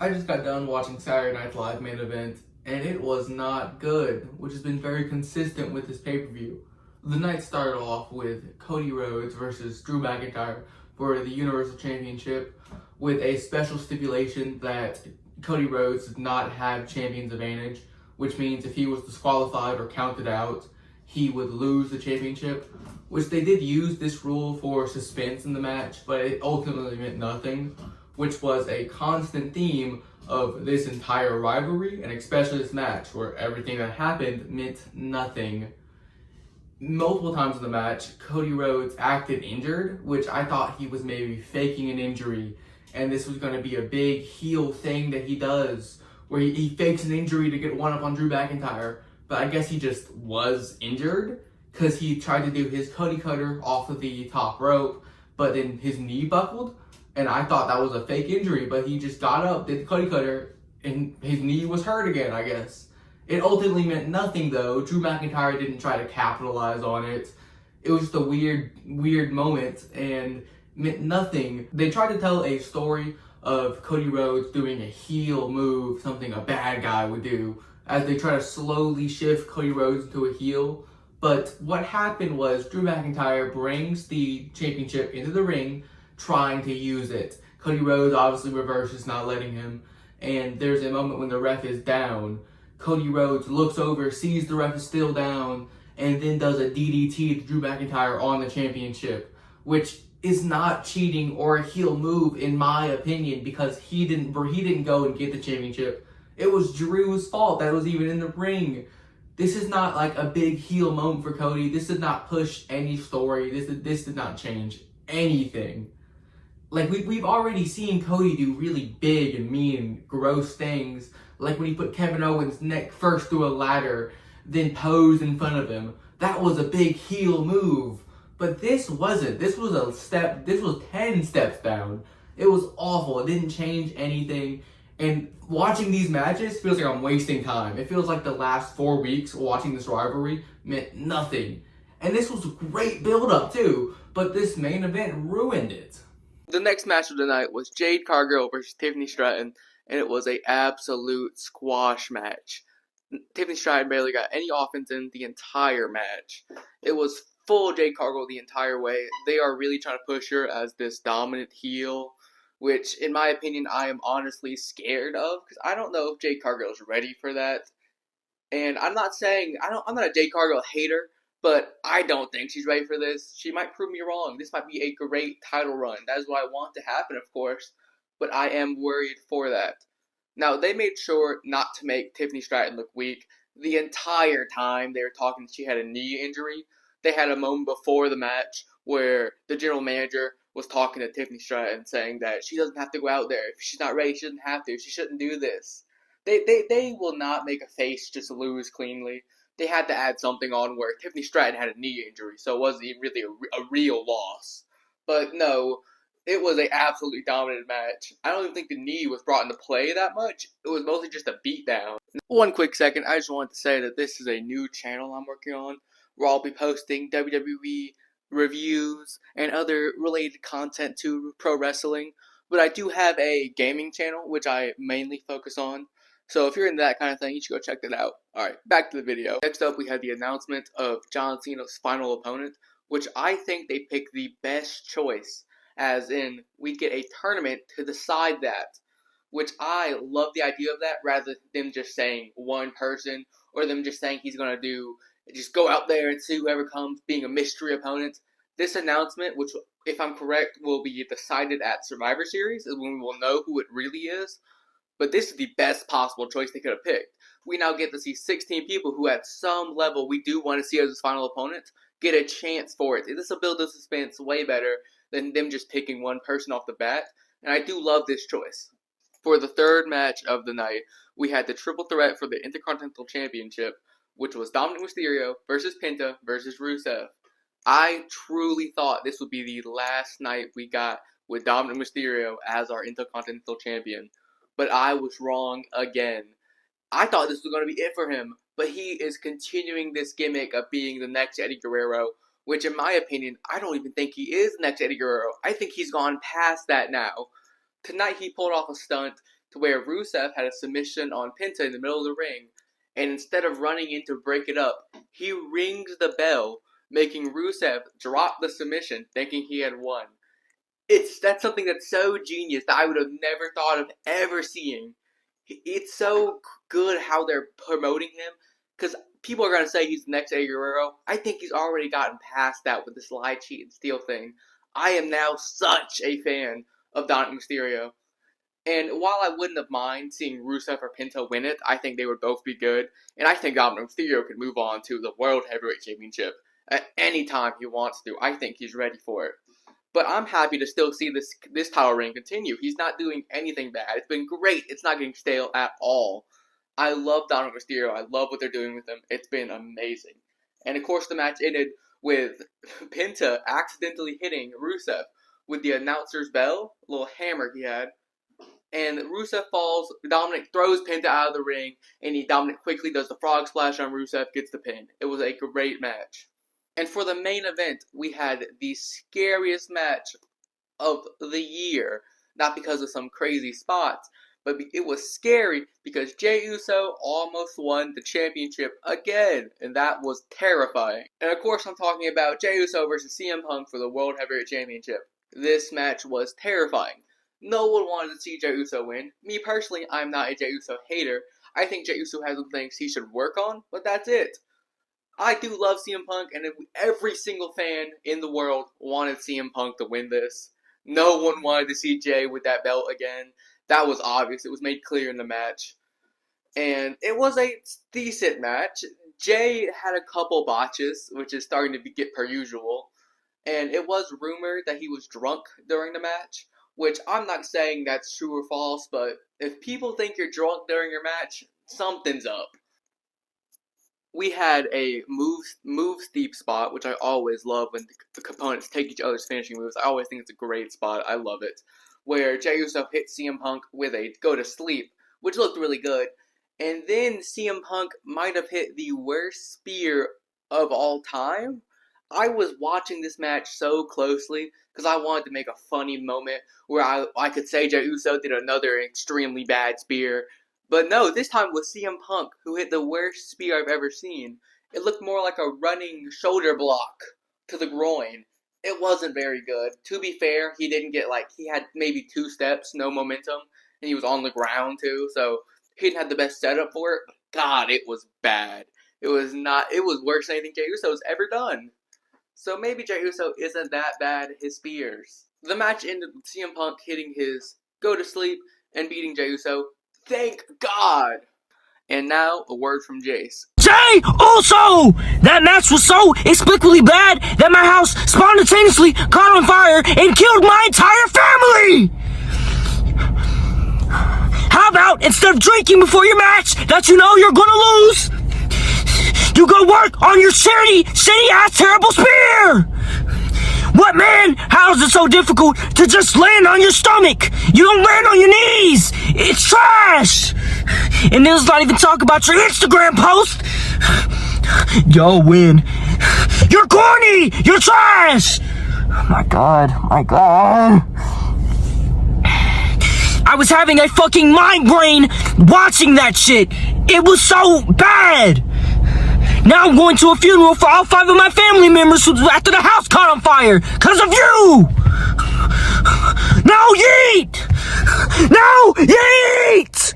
I just got done watching Saturday Night Live main event, and it was not good, which has been very consistent with this pay-per-view. The night started off with Cody Rhodes versus Drew McIntyre for the Universal Championship, with a special stipulation that Cody Rhodes did not have champion's advantage, which means if he was disqualified or counted out, he would lose the championship, which they did use this rule for suspense in the match, but it ultimately meant nothing, which was a constant theme of this entire rivalry, and especially this match, where everything that happened meant nothing. Multiple times in the match, Cody Rhodes acted injured, which I thought he was maybe faking an injury, and this was going to be a big heel thing that he does, where he fakes an injury to get one up on Drew McIntyre, but I guess he just was injured, because he tried to do his Cody Cutter off of the top rope, but then his knee buckled, and I thought that was a fake injury, but he just got up, did the Cody Cutter, and his knee was hurt again, I guess. It ultimately meant nothing though. Drew McIntyre didn't try to capitalize on it. It was just a weird moment and meant nothing. They tried to tell a story of Cody Rhodes doing a heel move, something a bad guy would do, as they try to slowly shift Cody Rhodes into a heel. But what happened was Drew McIntyre brings the championship into the ring, trying to use it. Cody Rhodes obviously reverses, not letting him. And there's a moment when the ref is down. Cody Rhodes looks over, sees the ref is still down, and then does a DDT to Drew McIntyre on the championship, which is not cheating or a heel move in my opinion, because he didn't go and get the championship. It was Drew's fault that was even in the ring. This is not like a big heel moment for Cody. This did not push any story. This did not change anything. Like we've already seen Cody do really big and mean and gross things, like when he put Kevin Owens' neck first through a ladder, then posed in front of him. That was a big heel move. But this wasn't. This was a step. This was 10 steps down. It was awful. It didn't change anything. And watching these matches feels like I'm wasting time. It feels like the last 4 weeks watching this rivalry meant nothing. And this was a great build up too, but this main event ruined it. The next match of the night was Jade Cargill versus Tiffany Stratton, and it was a absolute squash match. Tiffany Stratton barely got any offense in the entire match. It was full Jade Cargill the entire way. They are really trying to push her as this dominant heel, which, in my opinion, I am honestly scared of, because I don't know if Jade Cargill is ready for that. And I'm not saying I'm not a Jade Cargill hater, but I don't think she's ready for this. She might prove me wrong. This might be a great title run. That is what I want to happen, of course, but I am worried for that. Now, they made sure not to make Tiffany Stratton look weak. The entire time they were talking, she had a knee injury. They had a moment before the match where the general manager was talking to Tiffany Stratton, saying that she doesn't have to go out there. If she's not ready, she doesn't have to. She shouldn't do this. They will not make a face just lose cleanly. They had to add something on where Tiffany Stratton had a knee injury, so it wasn't even really a real loss. But no, it was a absolutely dominant match. I don't even think the knee was brought into play that much. It was mostly just a beatdown. One quick second, I just wanted to say that this is a new channel I'm working on, where I'll be posting WWE reviews and other related content to pro wrestling. But I do have a gaming channel, which I mainly focus on. So if you're into that kind of thing, you should go check that out. Alright, back to the video. Next up, we had the announcement of John Cena's final opponent, which I think they picked the best choice, as in, we get a tournament to decide that, which I love the idea of that, rather than them just saying one person, or them just saying he's going to just go out there and see whoever comes, being a mystery opponent. This announcement, which, if I'm correct, will be decided at Survivor Series, is when we will know who it really is. But this is the best possible choice they could have picked. We now get to see 16 people who, at some level, we do want to see as his final opponent, get a chance for it. This will build the suspense way better than them just picking one person off the bat, and I do love this choice. For the third match of the night, we had the triple threat for the Intercontinental Championship, which was Dominic Mysterio versus Penta versus Rusev. I truly thought this would be the last night we got with Dominic Mysterio as our Intercontinental Champion, but I was wrong again. I thought this was going to be it for him, but he is continuing this gimmick of being the next Eddie Guerrero, which in my opinion, I don't even think he is the next Eddie Guerrero. I think he's gone past that now. Tonight he pulled off a stunt to where Rusev had a submission on Penta in the middle of the ring, and instead of running in to break it up, he rings the bell, making Rusev drop the submission, thinking he had won. That's something that's so genius that I would have never thought of ever seeing. It's so good how they're promoting him, because people are going to say he's the next Eddie Guerrero. I think he's already gotten past that with this lie, cheat, and steal thing. I am now such a fan of Dominic Mysterio. And while I wouldn't have mind seeing Rusev or Penta win it, I think they would both be good. And I think Dominic Mysterio could move on to the World Heavyweight Championship at any time he wants to. I think he's ready for it. But I'm happy to still see this title reign continue. He's not doing anything bad. It's been great. It's not getting stale at all. I love Dominic Mysterio. I love what they're doing with him. It's been amazing. And of course the match ended with Penta accidentally hitting Rusev with the announcer's bell, a little hammer he had. And Rusev falls, Dominic throws Penta out of the ring, and Dominic quickly does the frog splash on Rusev, gets the pin. It was a great match. And for the main event, we had the scariest match of the year. Not because of some crazy spots, but it was scary because Jey Uso almost won the championship again, and that was terrifying. And of course I'm talking about Jey Uso versus CM Punk for the World Heavyweight Championship. This match was terrifying. No one wanted to see Jey Uso win. Me personally, I'm not a Jey Uso hater. I think Jey Uso has some things he should work on, but that's it. I do love CM Punk, and every single fan in the world wanted CM Punk to win this. No one wanted to see Jey with that belt again. That was obvious. It was made clear in the match. And it was a decent match. Jey had a couple botches, which is starting to get per usual. And it was rumored that he was drunk during the match, which I'm not saying that's true or false, but if people think you're drunk during your match, something's up. We had a move steep spot, which I always love when the components take each other's finishing moves. I always think it's a great spot. I love it. Where Jey Uso hit CM Punk with a go to sleep, which looked really good. And then CM Punk might have hit the worst spear of all time. I was watching this match so closely because I wanted to make a funny moment where I could say Jey Uso did another extremely bad spear. But no, this time was CM Punk who hit the worst spear I've ever seen. It looked more like a running shoulder block to the groin. It wasn't very good. To be fair, he didn't get he had maybe 2 steps, no momentum, and he was on the ground too, so he didn't have the best setup for it. But God, it was bad. It was worse than anything Jey Uso's ever done. So maybe Jey Uso isn't that bad at his spears. The match ended with CM Punk hitting his go to sleep and beating Jey Uso. Thank God! And now, a word from Jace. Jey Uso! That match was so inexplicably bad that my house spontaneously caught on fire and killed my entire family! How about, instead of drinking before your match that you know you're gonna lose, you go work on your shitty-ass terrible spear! What, man? How is it so difficult to just land on your stomach? You don't land on your knees! It's trash! And then let's not even talk about your Instagram post! Y'all win. You're corny! You're trash! My God. I was having a fucking migraine watching that shit! It was so bad! Now I'm going to a funeral for all 5 of my family members after the house caught on fire because of you! No, yeet! No, yeet!